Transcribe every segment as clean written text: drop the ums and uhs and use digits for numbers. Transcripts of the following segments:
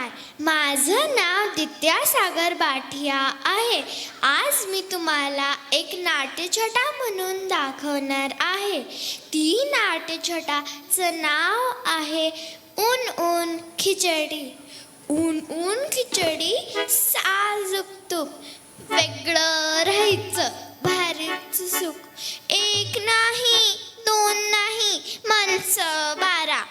नमस्कार, माझं नाव दित्यासागर बाठिया आहे. आज मी तुम्हाला एक नाट्यछटा म्हणून दाखवणार आहे. ती नाट्यछटाचं नाव आहे ऊन ऊन खिचडी. ऊन ऊन खिचडी साजूक तूप, वेगळं राहायचं भारीच सुख. एक नाही दोन नाही माणसं 12,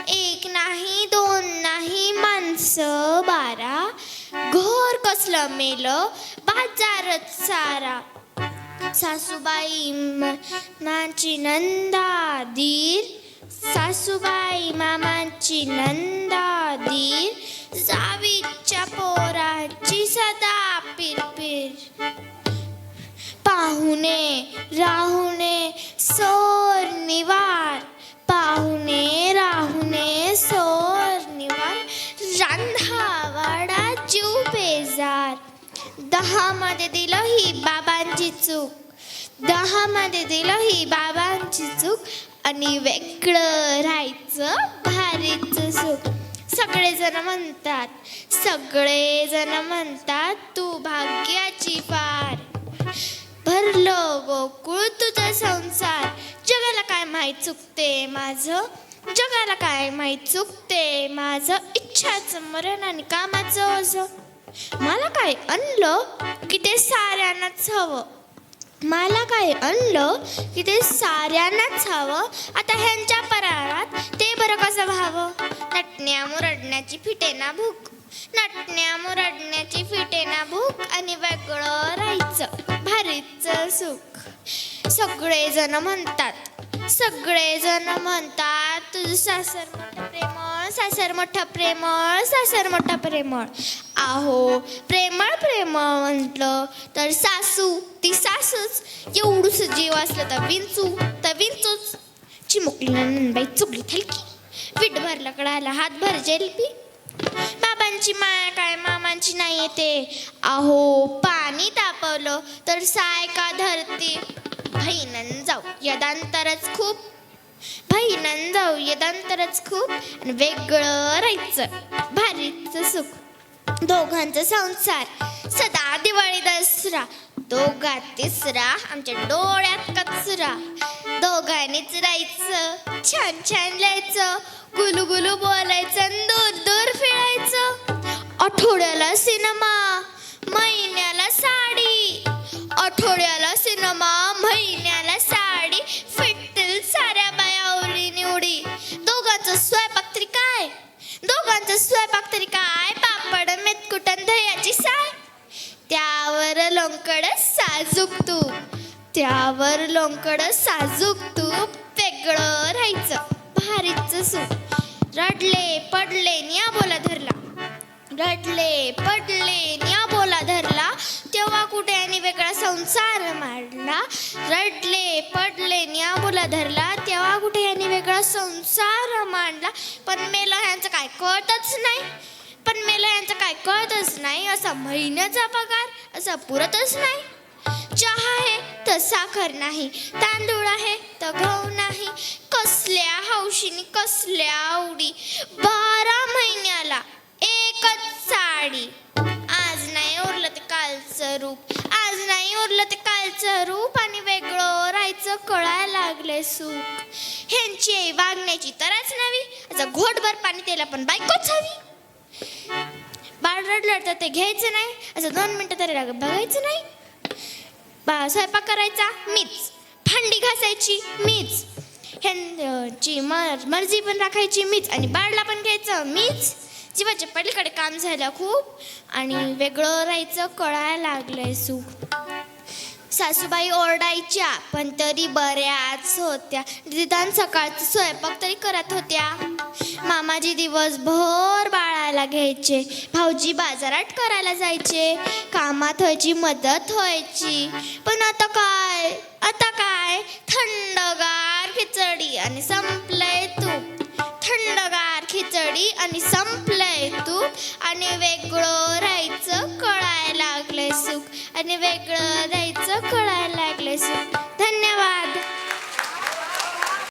एक नाही दोन नाही माणसं 12. घर कसलं मेलं बाजारच सारा. सासूबाई मामाची नंदा दीर, सासूबाई मामाची नंदा दीर, जावीच्या पोराची सदा पिरपिर. पाहुणे राहुणे सोर निवार, पाहुणे राहुणे सोर निवार, रांधावाडा जीव बेजार. 10 मध्ये दिलं ही बाबांची चूक, 10 मध्ये दिलं ही बाबांची चूक, आणि वेगळं राहायचं भारीच सुख. सगळेजण म्हणतात, सगळेजण म्हणतात तू भाग्याची फार. भरलो गोकुळ तुझा संसार, जगाला काय माहीत चुकते माझं, जगाला काय माहीत चुकते माझं. इच्छाचं मरण आणि कामाचं ओझं, मला काय आणलं की ते साऱ्यांनाच हवं, मला काय आणलं की ते साऱ्यांनाच हवं. आता ह्यांच्या परारात ते बरं कसं व्हावं. नटण्या मुरडण्याची फिटेना भूक, नटण्या मुरडण्याची फिटेना भूक, आणि वेगळं राहायचं भारीच सुख. सगळेजण म्हणतात, सगळेजण म्हणतात तुझं सासर मोठं प्रेमळ, सासर मोठं प्रेमळ, सासर मोठं प्रेमळ. आहो प्रेमळ प्रेमळ म्हटलं तर सासू ती सासूच, एवढूच जीव असलं तर विंचू तर विंचूच. चिमुकली नंदबाई चुकली थलकी, वीट भरला कडाला हातभर जेलपी. बाबांची माया काय मामांची नाही येते. अहो पाणी तापवलं तर साय का धरती. भैनन जाऊ यदांतरच खूप, भैनन जाऊ यदांतरच खूप, आणि वेगळं राहायचं भारीच सुख. दोघांचा संसार सदा दिवाळी दसरा, दोघात तिसरा आमच्या डोळ्यात कचरा. दोघांनीच राहायचं छान छान लिहायचं, गुलू गुलू बोलायचं, दूर दूर फिरायचं. आठवड्याला सिनेमा महिन्याला साडी, आठवड्याला सिनेमा महिन्याला साडी, फिटतील साऱ्या बाया आवडी निवडी. दोघांचं स्वयंपाक तरी काय, दोघांचं स्वयंपाक तरी काय, पापड मेतकुटन दह्याची साय, त्यावर लोंकड साजूक तूप, त्यावर लोंकड साजूक तूप, वेगळं राहायचं भारीच सुख. रडले पडले न्या बोला धरला, रडले पडले न्या बोला धरला, तेव्हा कुठे आणि वेगळा संसार मांडला. रडले पडले न्या बोला धरला, तेव्हा कुठे आणि वेगळा संसार मांडला. पण मेलं ह्यांचं काय कळतच नाही, पण मेलं ह्यांचं काय कळतच नाही. असा महिन्याचा पगार असा पुरतच नाही. चहा आहे तर साखर नाही, तांदूळ आहे तर गहू नाही. कसल्या हौशीनी कसल्या आवडी, 12 महिन्याला एकच साडी. आज नाही उरलं ते कालचं रूप, आज नाही उरलं ते कालचं रूप, आणि वेगळं राहायचं कळायला लागले सुख. ह्यांची वागण्याची तरच नवी, असं घोटभर पाणी त्याला पण बायकोच हवी. बाळ रडलं तर ते घ्यायचं नाही, असं 2 मिनिटं तरी बघायचं नाही. स्वयंपाक करायचा मीच, भांडी घासायची मीच, ह्यांची मर्जी पण राखायची मीच, आणि बाळला पण घ्यायचं मीच. जीवाच्या पलीकडे काम झालं खूप, आणि वेगळं राहायचं कळायला लागलंय सुख. सासूबाई ओरडायच्या पण तरी बऱ्याच होत्या, निदान सकाळचं स्वयंपाक तरी करत होत्या. मामाजी दिवसभर बाळाला घ्यायचे, भाऊजी बाजारात करायला जायचे, कामात व्हायची मदत व्हायची. पण आता काय, आता काय, थंडगार खिचडी आणि संपलंय तूप, थंडगार खिचडी आणि संपलंय तूप, आणि वेगळं राहायचं कळायला लागलंय सुख, आणि वेगळं राहायचं कळायला